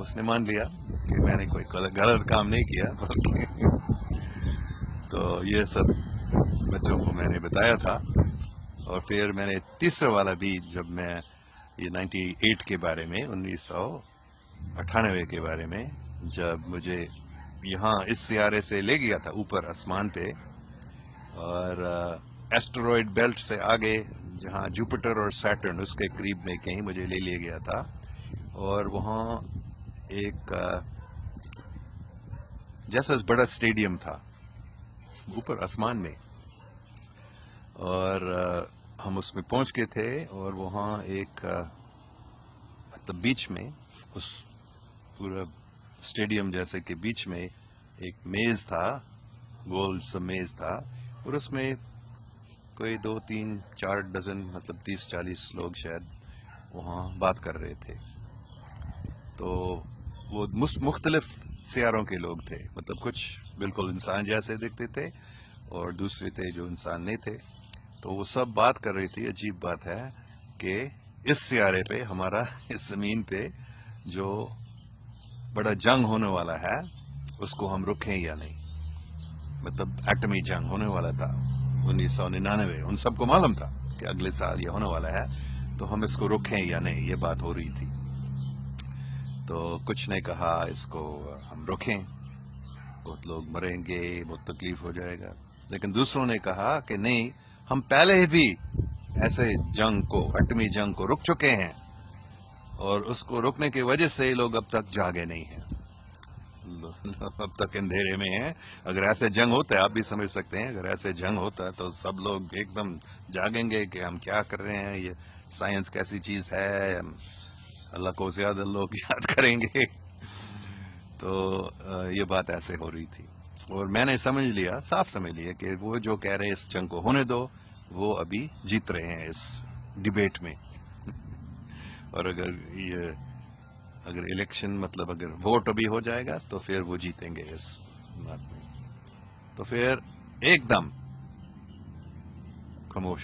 اس نے مان لیا کہ میں نے کوئی غلط کام نہیں کیا تو یہ سب بچوں کو میں نے بتایا تھا. اور پھر میں نے تیسرا والا بھی جب میں یہ 98 کے بارے میں 1998 کے بارے میں جب مجھے یہاں اس سیارے سے لے گیا تھا اوپر آسمان پہ اور ایسٹروئڈ بیلٹ سے آگے جہاں جوپیٹر اور سیٹرن اس کے قریب میں کہیں مجھے لے لیا گیا تھا اور وہاں ایک جیسا بڑا اسٹیڈیم تھا اوپر آسمان میں اور ہم اس میں پہنچ گئے تھے اور وہاں ایک بیچ میں اس پورا اسٹیڈیم جیسے کہ بیچ میں ایک میز تھا گول سا میز تھا اور اس میں کوئی 2 3 4 ڈزن مطلب 30 40 لوگ شاید وہاں بات کر رہے تھے. تو وہ مختلف سیاروں کے لوگ تھے مطلب کچھ بالکل انسان جیسے دکھتے تھے اور دوسرے تھے جو انسان نہیں تھے. تو وہ سب بات کر رہی تھی. عجیب بات ہے کہ اس سیارے پہ ہمارا اس زمین پہ جو بڑا جنگ ہونے والا ہے اس کو ہم رکھیں یا نہیں. مطلب ایٹمی جنگ ہونے والا تھا 1999. ان سب کو معلوم تھا کہ اگلے سال یہ ہونے والا ہے تو ہم اس کو رکھیں یا نہیں یہ بات ہو رہی تھی. تو کچھ نے کہا اس کو ہم رکھیں بہت لوگ مریں گے بہت تکلیف ہو جائے گا. لیکن دوسروں نے کہا کہ نہیں ہم پہلے بھی ایسے جنگ کو ایٹمی جنگ کو رک چکے ہیں اور اس کو روکنے کی وجہ سے لوگ اب تک جاگے نہیں ہیں اب تک اندھیرے میں ہیں. اگر ایسے جنگ ہوتا ہے آپ بھی سمجھ سکتے ہیں اگر ایسے جنگ ہوتا تو سب لوگ ایک دم جاگیں گے کہ ہم کیا کر رہے ہیں یہ سائنس کیسی چیز ہے اللہ کو زیادہ لوگ یاد کریں گے. تو یہ بات ایسے ہو رہی تھی اور میں نے سمجھ لیا صاف سمجھ لیا کہ وہ جو کہہ رہے اس جنگ کو ہونے دو وہ ابھی جیت رہے ہیں اس ڈیبیٹ میں. اور اگر الیکشن مطلب اگر ووٹ ابھی ہو جائے گا تو پھر وہ جیتیں گے اس بات میں. تو پھر ایک دم خاموش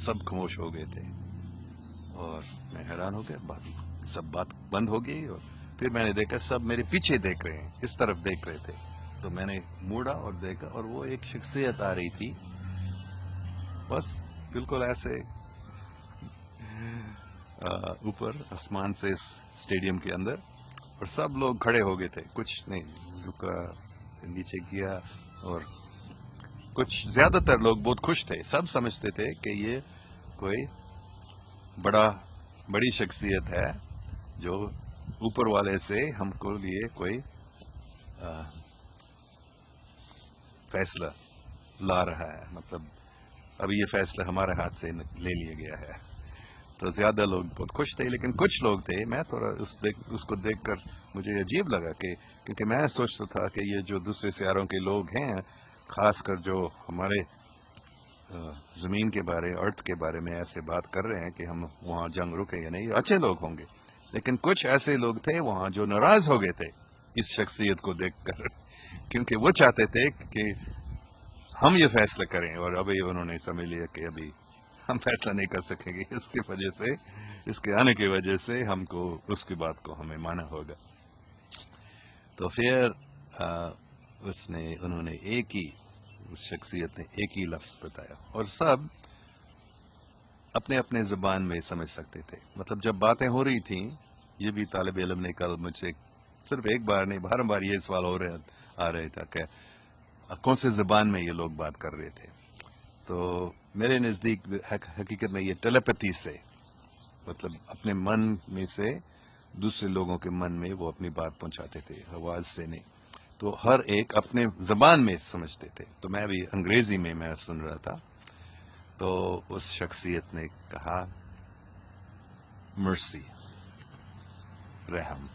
سب خاموش ہو گئے تھے اور میں حیران ہو گیا سب بات بند ہو گئی. اور پھر میں نے دیکھا سب میرے پیچھے دیکھ رہے ہیں اس طرف دیکھ رہے تھے. تو میں نے موڑا اور دیکھا اور وہ ایک شخصیت آ رہی تھی بس بالکل ایسے اوپر آسمان سے اس اسٹیڈیم کے اندر اور سب لوگ کھڑے ہو گئے تھے. کچھ نہیں رکا نیچے گیا اور کچھ زیادہ تر لوگ بہت خوش تھے. سب سمجھتے تھے کہ یہ کوئی بڑی شخصیت ہے جو اوپر والے سے ہم کو لیے کوئی فیصلہ لا رہا ہے. مطلب ابھی یہ فیصلہ ہمارے ہاتھ سے لے لیا گیا ہے. تو زیادہ لوگ بہت خوش تھے لیکن کچھ لوگ تھے میں تھوڑا اس کو دیکھ کر مجھے عجیب لگا کہ کیونکہ میں سوچتا تھا کہ یہ جو دوسرے سیاروں کے لوگ ہیں خاص کر جو ہمارے زمین کے بارے ارتھ کے بارے میں ایسے بات کر رہے ہیں کہ ہم وہاں جنگ رکیں یا نہیں اچھے لوگ ہوں گے. لیکن کچھ ایسے لوگ تھے وہاں جو ناراض ہو گئے تھے اس شخصیت کو دیکھ کر کیونکہ وہ چاہتے تھے کہ ہم یہ فیصلہ کریں اور ابھی انہوں نے سمجھ لیا کہ ابھی ہم فیصلہ نہیں کر سکیں گے اس کی وجہ سے اس کے آنے کی وجہ سے ہم کو اس کی بات کو ہمیں مانا ہوگا. تو پھر انہوں نے اس شخصیت نے ایک ہی لفظ بتایا اور سب اپنے اپنے زبان میں سمجھ سکتے تھے. مطلب جب باتیں ہو رہی تھیں یہ بھی طالب علم نے کل مجھ سے صرف ایک بار نہیں بار بار یہ سوال آ رہے تھا کہ کون سے زبان میں یہ لوگ بات کر رہے تھے. تو میرے نزدیک حقیقت میں یہ ٹیلیپیتھی سے مطلب اپنے من میں سے دوسرے لوگوں کے من میں وہ اپنی بات پہنچاتے تھے آواز سے نہیں. تو ہر ایک اپنے زبان میں سمجھتے تھے. تو میں بھی انگریزی میں سن رہا تھا. تو اس شخصیت نے کہا مرسی رحم.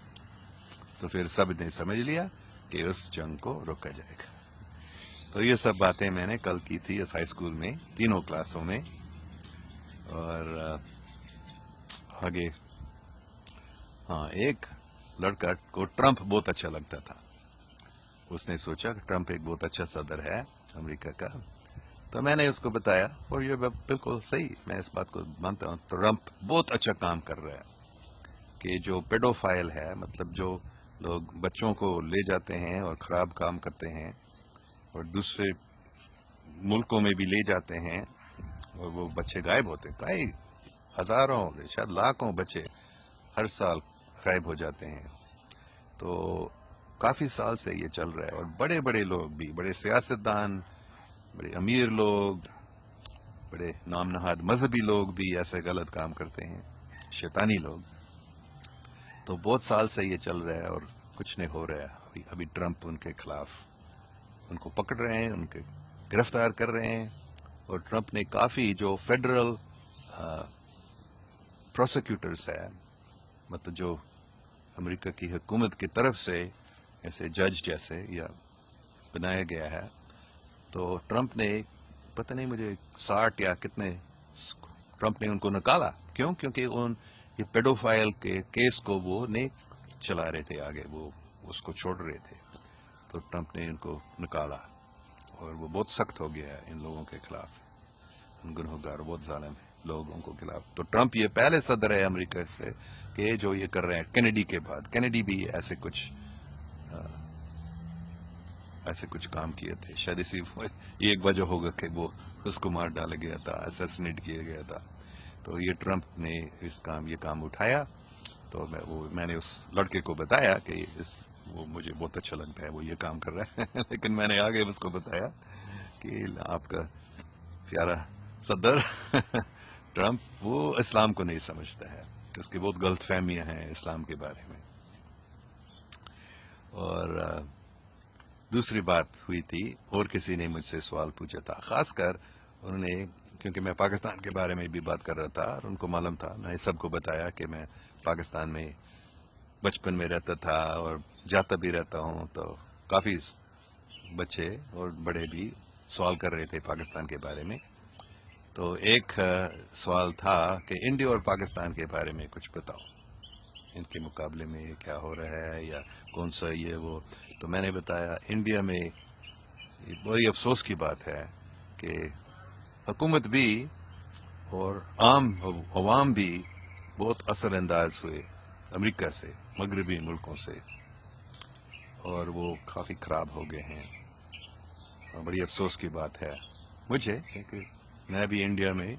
تو پھر سب نے سمجھ لیا کہ اس جنگ کو روکا جائے گا. تو یہ سب باتیں میں نے کل کی تھی اس ہائی اسکول میں تینوں کلاسوں میں. اور آگے ایک لڑکا کو ٹرمپ بہت اچھا لگتا تھا. اس نے سوچا کہ ٹرمپ ایک بہت اچھا صدر ہے امریکہ کا. تو میں نے اس کو بتایا اور یہ بالکل صحیح میں اس بات کو مانتا ہوں ٹرمپ بہت اچھا کام کر رہا ہے. کہ جو پیڈوفائل ہے، مطلب جو لوگ بچوں کو لے جاتے ہیں اور خراب کام کرتے ہیں اور دوسرے ملکوں میں بھی لے جاتے ہیں اور وہ بچے غائب ہوتے ہیں، کئی ہزاروں شاید لاکھوں بچے ہر سال غائب ہو جاتے ہیں. تو کافی سال سے یہ چل رہا ہے، اور بڑے بڑے لوگ بھی، بڑے سیاستدان، بڑے امیر لوگ، بڑے نام نہاد مذہبی لوگ بھی ایسے غلط کام کرتے ہیں، شیطانی لوگ. تو بہت سال سے یہ چل رہا ہے اور کچھ نہیں ہو رہا ہے. ابھی ٹرمپ ان کے خلاف ان کو پکڑ رہے ہیں، ان کے گرفتار کر رہے ہیں. اور ٹرمپ نے کافی جو فیڈرل پروسیکیوٹرز ہے، مطلب جو امریکہ کی حکومت کی طرف سے ایسے جج جیسے یا بنایا گیا ہے، تو ٹرمپ نے پتہ نہیں مجھے 60 یا کتنے ٹرمپ نے ان کو نکالا. کیوں؟ کیونکہ یہ پیڈوفائل کے کیس کو وہ نہیں چلا رہے تھے آگے، وہ اس کو چھوڑ رہے تھے. تو ٹرمپ نے ان کو نکالا اور وہ بہت سخت ہو گیا ہے ان لوگوں کے خلاف، ان گنہگار بہت ظالم لوگوں کو خلاف. تو ٹرمپ یہ پہلے صدر ہے امریکہ سے کہ جو یہ کر رہے ہیں. کینیڈی کے بعد کینیڈی بھی ایسے کچھ کام کیے تھے. شاید اسی یہ ایک وجہ ہوگا کہ وہ اس کو مار ڈالا گیا تھا، اسیسنیٹ کیا گیا تھا. تو یہ ٹرمپ نے یہ کام اٹھایا. تو میں نے اس لڑکے کو بتایا کہ وہ مجھے بہت اچھا لگتا ہے، وہ یہ کام کر رہا ہے. لیکن میں نے آگے اس کو بتایا کہ آپ کا پیارا صدر ٹرمپ وہ اسلام کو نہیں سمجھتا ہے، اس کی بہت غلط فہمیاں ہیں اسلام کے بارے میں. اور دوسری بات ہوئی تھی، اور کسی نے مجھ سے سوال پوچھا تھا، خاص کر انہوں نے، کیونکہ میں پاکستان کے بارے میں بھی بات کر رہا تھا اور ان کو معلوم تھا، میں نے سب کو بتایا کہ میں پاکستان میں بچپن میں رہتا تھا اور جاتا بھی رہتا ہوں. تو کافی بچے اور بڑے بھی سوال کر رہے تھے پاکستان کے بارے میں. تو ایک سوال تھا کہ انڈیا اور پاکستان کے بارے میں کچھ بتاؤ، ان کے مقابلے میں کیا ہو رہا ہے یا کون سا یہ وہ. تو میں نے بتایا انڈیا میں یہ بڑی افسوس کی بات ہے کہ حکومت بھی اور عام عوام بھی بہت اثر انداز ہوئے امریکہ سے، مغربی ملکوں سے، اور وہ کافی خراب ہو گئے ہیں. اور بڑی افسوس کی بات ہے مجھے کہ میں بھی انڈیا میں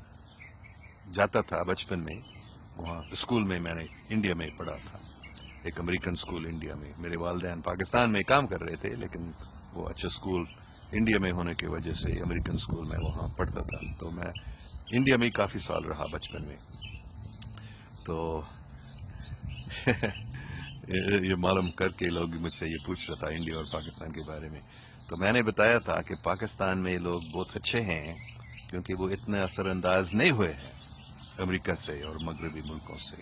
جاتا تھا بچپن میں، وہاں اسکول میں نے انڈیا میں پڑھا تھا، ایک امریکن اسکول انڈیا میں. میرے والدین پاکستان میں کام کر رہے تھے، لیکن وہ اچھا اسکول انڈیا میں ہونے کی وجہ سے امریکن اسکول میں وہاں پڑھتا تھا. تو میں انڈیا میں کافی سال رہا بچپن میں. تو یہ معلوم کر کے لوگ مجھ سے یہ پوچھ رہا تھا انڈیا اور پاکستان کے بارے میں. تو میں نے بتایا تھا کہ پاکستان میں لوگ بہت اچھے ہیں کیونکہ وہ اتنے اثر انداز نہیں ہوئے ہیں امریکہ سے اور مغربی ملکوں سے،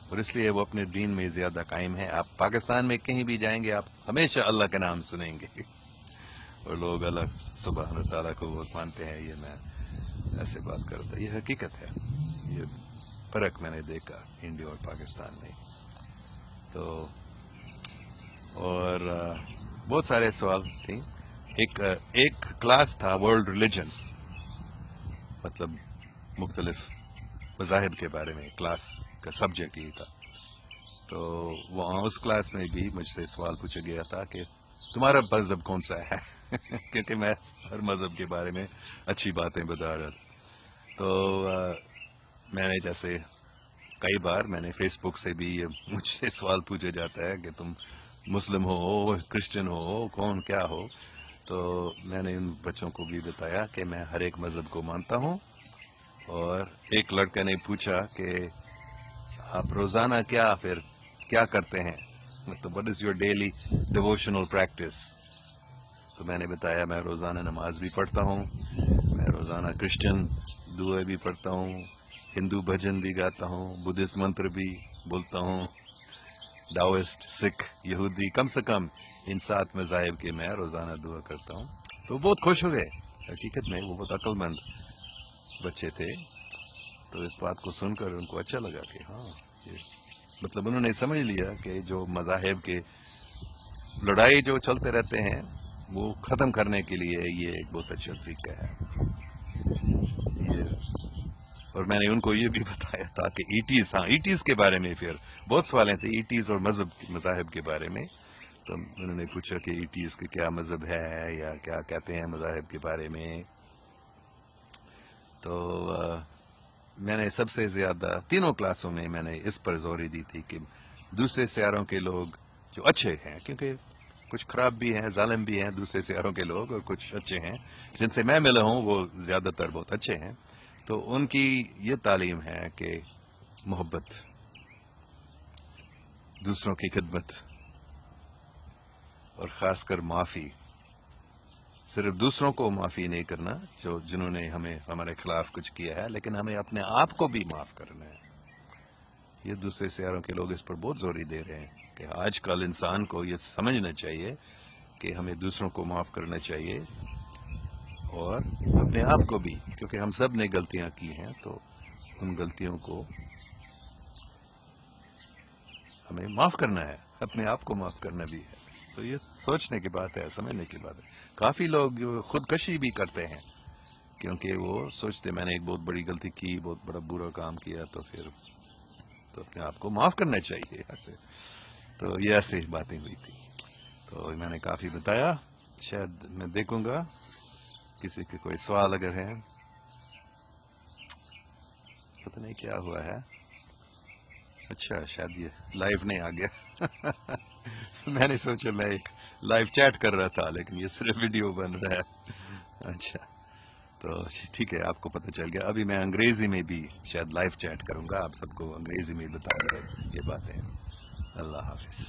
اور اس لیے وہ اپنے دین میں زیادہ قائم ہیں. آپ پاکستان میں کہیں بھی جائیں گے آپ ہمیشہ اللہ کا نام سنیں گے، اور لوگ اللہ سبحانہ تعالیٰ کو بہت مانتے ہیں. یہ میں ایسے بات کرتا، یہ حقیقت ہے. یہ فرق میں نے دیکھا انڈیا اور پاکستان میں. تو اور بہت سارے سوال تھے. ایک کلاس تھا ورلڈ ریلیجنس، مطلب مختلف مذاہب کے بارے میں، کلاس کا سبجیکٹ یہ تھا. تو وہاں اس کلاس میں بھی مجھ سے سوال پوچھا گیا تھا کہ تمہارا مذہب کون سا ہے؟ کیونکہ میں ہر مذہب کے بارے میں اچھی باتیں بتا رہا تھا. تو میں نے جیسے کئی بار میں نے فیس بک سے بھی مجھ سے سوال پوچھا جاتا ہے کہ تم مسلم ہو، کرسچن ہو، کون کیا ہو. تو میں نے ان بچوں کو بھی بتایا کہ میں ہر ایک مذہب کو مانتا ہوں. اور ایک لڑکا نے پوچھا کہ آپ روزانہ کیا کرتے ہیں، مطلب what is your daily devotional practice. تو میں نے بتایا میں روزانہ نماز بھی پڑھتا ہوں، میں روزانہ کرسچن دعائیں بھی پڑھتا ہوں، ہندو بھجن بھی گاتا ہوں، بدھسٹ منتر بھی بولتا ہوں، ڈاوسٹ، سکھ، یہودی، کم سے کم ان 7 مذاہب کے میں روزانہ دعا کرتا ہوں. تو بہت خوش ہوئے، حقیقت میں وہ بہت عقل مند بچے تھے. تو اس بات کو سن کر ان کو اچھا لگا کہ ہاں یہ مطلب انہوں نے سمجھ لیا کہ جو مذاہب کے لڑائی جو چلتے رہتے ہیں وہ ختم کرنے کے لیے یہ ایک بہت اچھا طریقہ ہے. یہ اور میں نے ان کو یہ بھی بتایا تھا کہ ایٹیز، ہاں ایٹیز کے بارے میں پھر بہت سوالیں تھے ایٹیز اور مذاہب کے بارے میں. تو انہوں نے پوچھا کہ ایٹیز کا کیا مذہب ہے یا کیا کہتے ہیں مذاہب کے بارے میں. تو میں نے سب سے زیادہ تینوں کلاسوں میں نے اس پر زوری دی تھی کہ دوسرے سیاروں کے لوگ جو اچھے ہیں، کیونکہ کچھ خراب بھی ہیں، ظالم بھی ہیں دوسرے سیاروں کے لوگ، اور کچھ اچھے ہیں جن سے میں ملا ہوں وہ زیادہ تر بہت اچھے ہیں. تو ان کی یہ تعلیم ہے کہ محبت، دوسروں کی خدمت، اور خاص کر معافی. صرف دوسروں کو معافی نہیں کرنا جنہوں نے ہمارے خلاف کچھ کیا ہے، لیکن ہمیں اپنے آپ کو بھی معاف کرنا ہے. یہ دوسرے سیاروں کے لوگ اس پر بہت زوری دے رہے ہیں کہ آج کل انسان کو یہ سمجھنا چاہیے کہ ہمیں دوسروں کو معاف کرنا چاہیے اور اپنے آپ کو بھی، کیونکہ ہم سب نے غلطیاں کی ہیں تو ان غلطیوں کو ہمیں معاف کرنا ہے، اپنے آپ کو معاف کرنا بھی ہے. تو یہ سوچنے کی بات ہے، سمجھنے کی بات ہے. کافی لوگ خودکشی بھی کرتے ہیں کیونکہ وہ سوچتے میں نے ایک بہت بڑی غلطی کی، بہت بڑا برا کام کیا، تو پھر تو اپنے آپ کو معاف کرنا چاہیے ایسے. تو یہ ایسے باتیں ہوئی تھی. تو میں نے کافی بتایا. شاید میں دیکھوں گا کسی کے کوئی سوال اگر ہے. پتہ نہیں کیا ہوا ہے. اچھا شاید یہ لائیو نہیں آ گیا. میں نے سوچا میں ایک لائیو چیٹ کر رہا تھا لیکن یہ صرف ویڈیو بن رہا ہے. اچھا تو ٹھیک ہے، آپ کو پتہ چل گیا. ابھی میں انگریزی میں بھی شاید لائیو چیٹ کروں گا، آپ سب کو انگریزی میں بتاؤں گا یہ باتیں. اللہ حافظ.